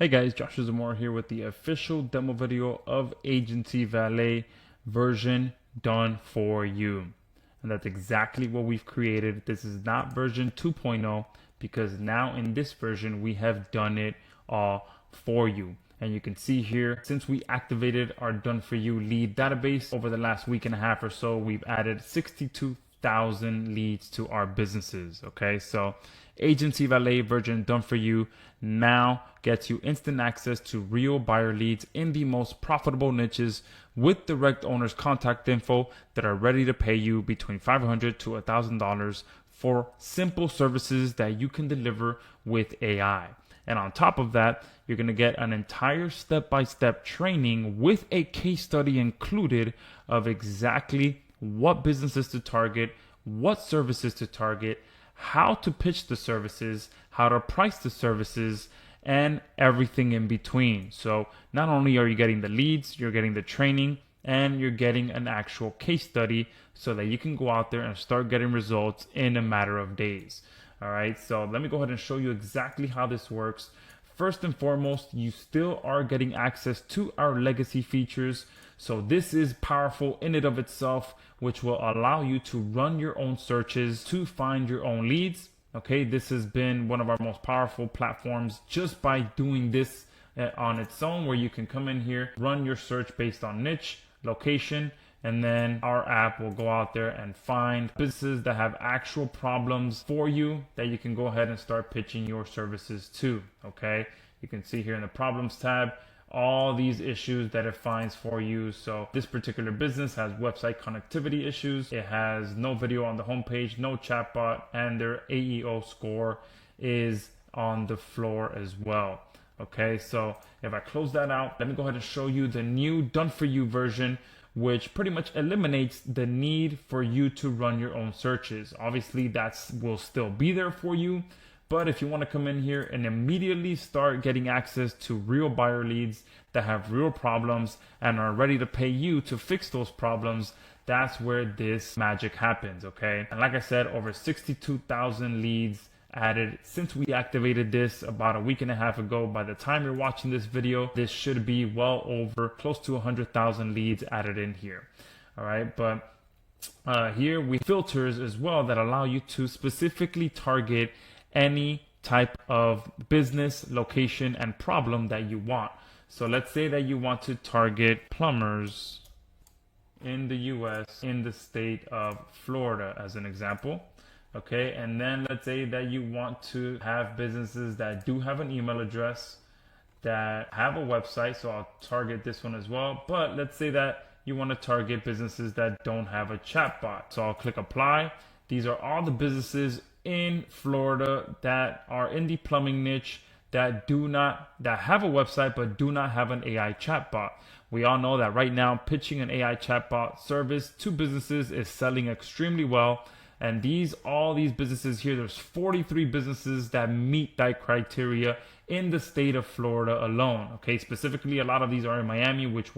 Hey guys, Joshua Zamora here with the official demo video of Agency Valet version done for you. And that's exactly what we've created. This is not version 2.0 because now in this version we have done it all for you. And you can see here, since we activated our done for you lead database over the last week and a half or so, we've added 62,000 leads to our businesses. Okay, so Agency Valet version done for you now gets you instant access to real buyer leads in the most profitable niches with direct owners contact info that are ready to pay you between $500 to $1,000 for simple services that you can deliver with AI. And on top of that, you're going to get an entire step-by-step training with a case study included of exactly what businesses to target, what services to target, how to pitch the services, how to price the services, and everything in between. So not only are you getting the leads, you're getting the training, and you're getting an actual case study so that you can go out there and start getting results in a matter of days. All right, so let me go ahead and show you exactly how this works. First and foremost, you still are getting access to our legacy features. So this is powerful in and of itself, which will allow you to run your own searches to find your own leads. Okay, this has been one of our most powerful platforms just by doing this on its own, where you can come in here, run your search based on niche, location, and then our app will go out there and find businesses that have actual problems for you that you can go ahead and start pitching your services to. Okay, you can see here in the problems tab all these issues that it finds for you. So this particular business has website connectivity issues. It has no video on the homepage, no chatbot, and their AEO score is on the floor as well. Okay, so if I close that out, let me go ahead and show you the new done for you version, which pretty much eliminates the need for you to run your own searches. Obviously, that will still be there for you. But if you want to come in here and immediately start getting access to real buyer leads that have real problems and are ready to pay you to fix those problems, that's where this magic happens, okay? And like I said, over 62,000 leads added since we activated this about a week and a half ago. By the time you're watching this video, this should be well over close to 100,000 leads added in here, all right? But here we have filters as well that allow you to specifically target any type of business, location, and problem that you want. So let's say that you want to target plumbers in the US in the state of Florida as an example. Okay, and then let's say that you want to have businesses that do have an email address, that have a website, so I'll target this one as well. But let's say that you want to target businesses that don't have a chatbot. So I'll click apply. These are all the businesses in Florida that are in the plumbing niche that have a website but do not have an AI chatbot. We all know that right now pitching an AI chatbot service to businesses is selling extremely well. And all these businesses here, there's 43 businesses that meet that criteria in the state of Florida alone. Okay, specifically a lot of these are in Miami, which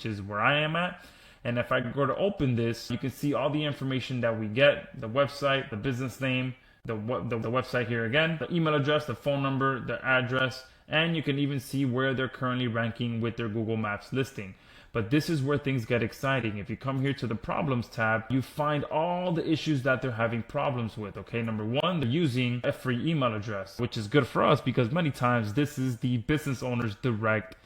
is where I am at. And if I go to open this, you can see all the information that we get: the website, the business name, the website here again, the email address, the phone number, the address, and you can even see where they're currently ranking with their Google Maps listing. But this is where things get exciting. If you come here to the problems tab, you find all the issues that they're having problems with. Okay, number one, they're using a free email address, which is good for us because many times this is the business owner's direct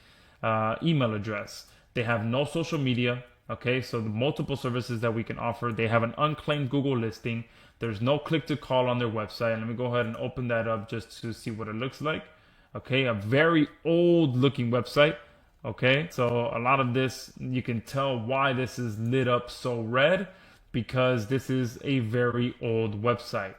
email address. They have no social media. Okay, so the multiple services that we can offer. They have an unclaimed Google listing. There's no click to call on their website. And let me go ahead and open that up just to see what it looks like. Okay, a very old looking website. Okay, so a lot of this, you can tell why this is lit up so red, because this is a very old website.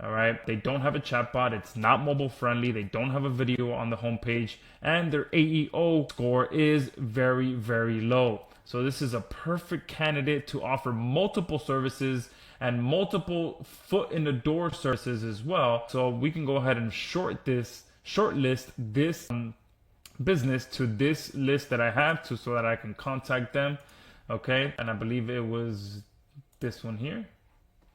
All right, they don't have a chatbot. It's not mobile friendly. They don't have a video on the homepage, and their AEO score is very, very low. So this is a perfect candidate to offer multiple services and multiple foot in the door services as well. So we can go ahead and shortlist this business to this list that I have so that I can contact them. Okay, and I believe it was this one here.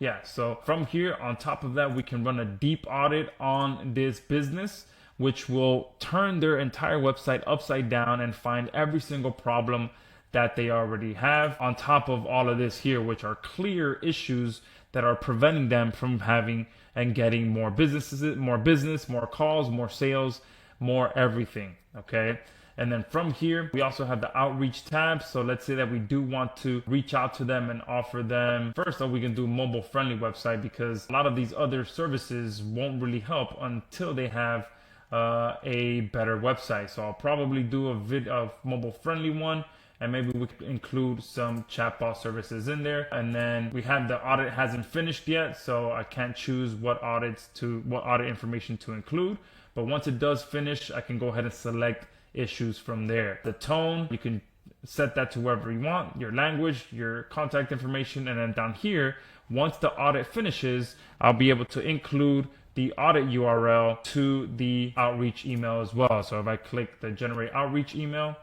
Yeah, so from here, on top of that, we can run a deep audit on this business. which will turn their entire website upside down and find every single problem that they already have on top of all of this here, which are clear issues that are preventing them from having and getting more business, more calls, more sales, more everything. Okay. And then from here, we also have the outreach tab. So let's say that we do want to reach out to them and offer them, first off, we can do mobile friendly website, because a lot of these other services won't really help until they have a better website. So I'll probably do a mobile friendly one, and maybe we could include some chatbot services in there. And then we have the audit hasn't finished yet, so I can't choose what audit information to include. But once it does finish, I can go ahead and select issues from there. The tone, you can set that to wherever you want, your language, your contact information, and then down here, once the audit finishes, I'll be able to include the audit URL to the outreach email as well. So if I click the generate outreach email,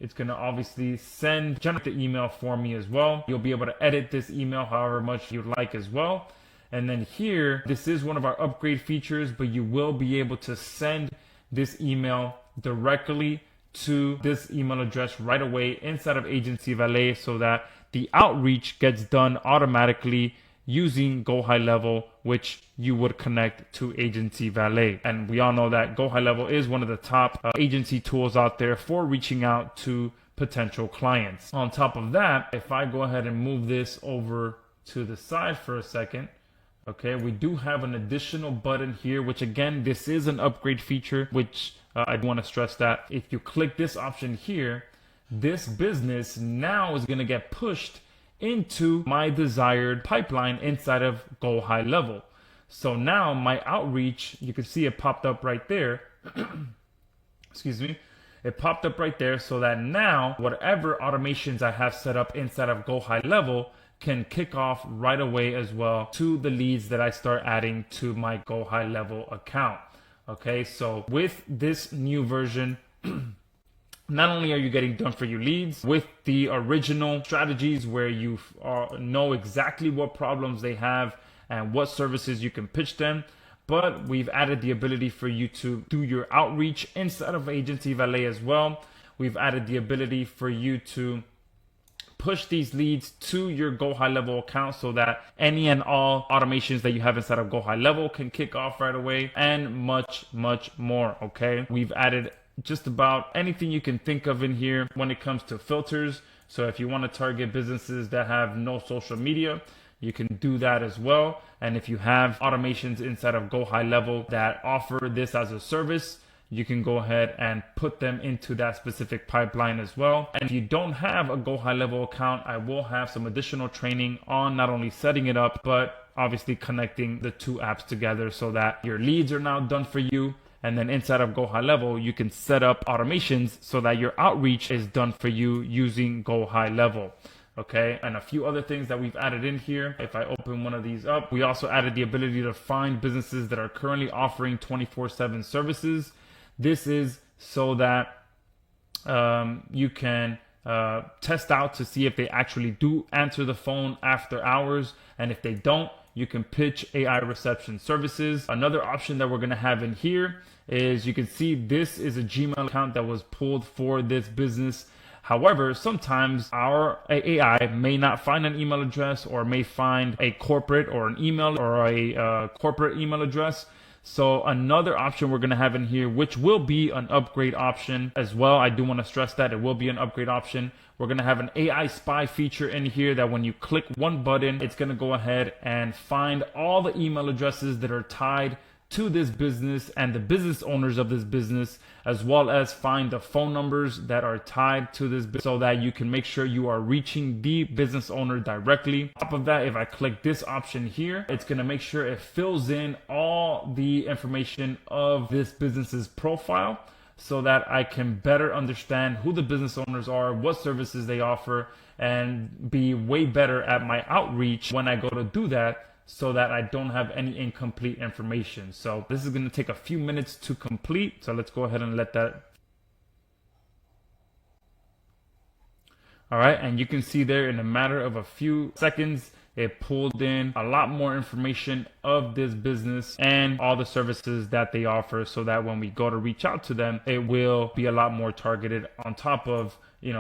it's going to obviously generate the email for me as well. You'll be able to edit this email however much you'd like as well. And then here, this is one of our upgrade features, but you will be able to send this email directly to this email address right away inside of Agency Valet, so that the outreach gets done automatically using Go High Level, which you would connect to Agency Valet. And we all know that Go High Level is one of the top agency tools out there for reaching out to potential clients. On top of that, if I go ahead and move this over to the side for a second, okay, we do have an additional button here, which again, this is an upgrade feature, which I want to stress that if you click this option here, this business now is going to get pushed into my desired pipeline inside of Go High Level. So now my outreach, you can see it popped up right there. Excuse me. It popped up right there, so that now whatever automations I have set up inside of Go High Level can kick off right away as well to the leads that I start adding to my Go High Level account. Okay, so with this new version, not only are you getting done for you leads with the original strategies where you know exactly what problems they have and what services you can pitch them, but we've added the ability for you to do your outreach inside of Agency Valet as well. We've added the ability for you to push these leads to your Go High Level account, so that any and all automations that you have inside of Go High Level can kick off right away, and much, much more. Okay, we've added just about anything you can think of in here when it comes to filters. So if you want to target businesses that have no social media, you can do that as well. And if you have automations inside of Go High Level that offer this as a service, you can go ahead and put them into that specific pipeline as well. And if you don't have a Go High Level account, I will have some additional training on not only setting it up, but obviously connecting the two apps together, so that your leads are now done for you. And then inside of Go High Level, you can set up automations so that your outreach is done for you using Go High Level. Okay, and a few other things that we've added in here. If I open one of these up, we also added the ability to find businesses that are currently offering 24/7 services. This is so that you can test out to see if they actually do answer the phone after hours. And if they don't, you can pitch AI reception services. Another option that we're going to have in here is, you can see this is a Gmail account that was pulled for this business. However, sometimes our AI may not find an email address, or may find a corporate or an email or a corporate email address. So another option we're going to have in here, which will be an upgrade option as well. I do want to stress that it will be an upgrade option. We're going to have an AI spy feature in here that when you click one button, it's going to go ahead and find all the email addresses that are tied to this business and the business owners of this business, as well as find the phone numbers that are tied to this business, so that you can make sure you are reaching the business owner directly. On top of that, if I click this option here, it's going to make sure it fills in all the information of this business's profile, so that I can better understand who the business owners are, what services they offer, and be way better at my outreach when I go to do that, so that I don't have any incomplete information. So this is going to take a few minutes to complete. So let's go ahead and let that. All right, and you can see there in a matter of a few seconds, It pulled in a lot more information of this business and all the services that they offer, so that when we go to reach out to them, it will be a lot more targeted, on top of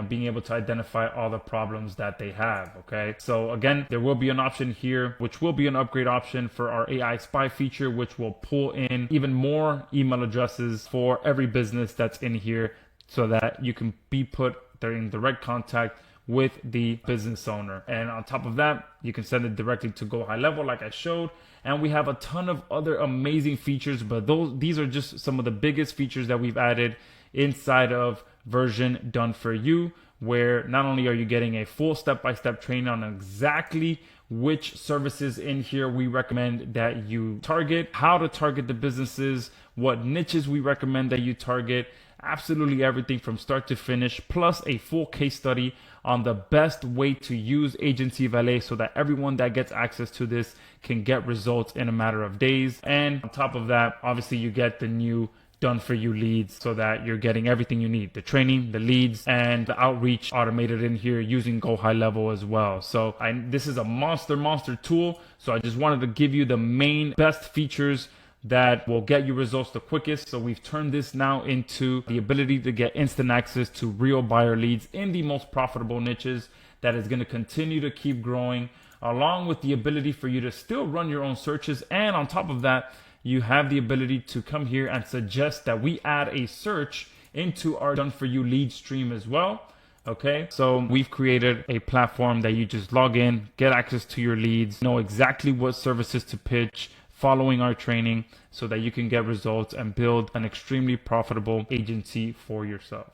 being able to identify all the problems that they have. Okay, so again, there will be an option here which will be an upgrade option for our AI spy feature, which will pull in even more email addresses for every business that's in here, so that you can be put in direct contact with the business owner. And on top of that, you can send it directly to Go High Level like I showed. And we have a ton of other amazing features, but these are just some of the biggest features that we've added inside of version done for you, where not only are you getting a full step-by-step training on exactly which services in here we recommend that you target, how to target the businesses, what niches we recommend that you target, absolutely everything from start to finish, plus a full case study on the best way to use Agency Valet, so that everyone that gets access to this can get results in a matter of days. And on top of that, obviously you get the new done for you leads, so that you're getting everything you need, the training, the leads, and the outreach automated in here using Go High Level as well. So this is a monster tool. So I just wanted to give you the main best features that will get you results the quickest. So we've turned this now into the ability to get instant access to real buyer leads in the most profitable niches, that is going to continue to keep growing, along with the ability for you to still run your own searches. And on top of that, you have the ability to come here and suggest that we add a search into our done for you lead stream as well. Okay, so we've created a platform that you just log in, get access to your leads, know exactly what services to pitch following our training, so that you can get results and build an extremely profitable agency for yourself.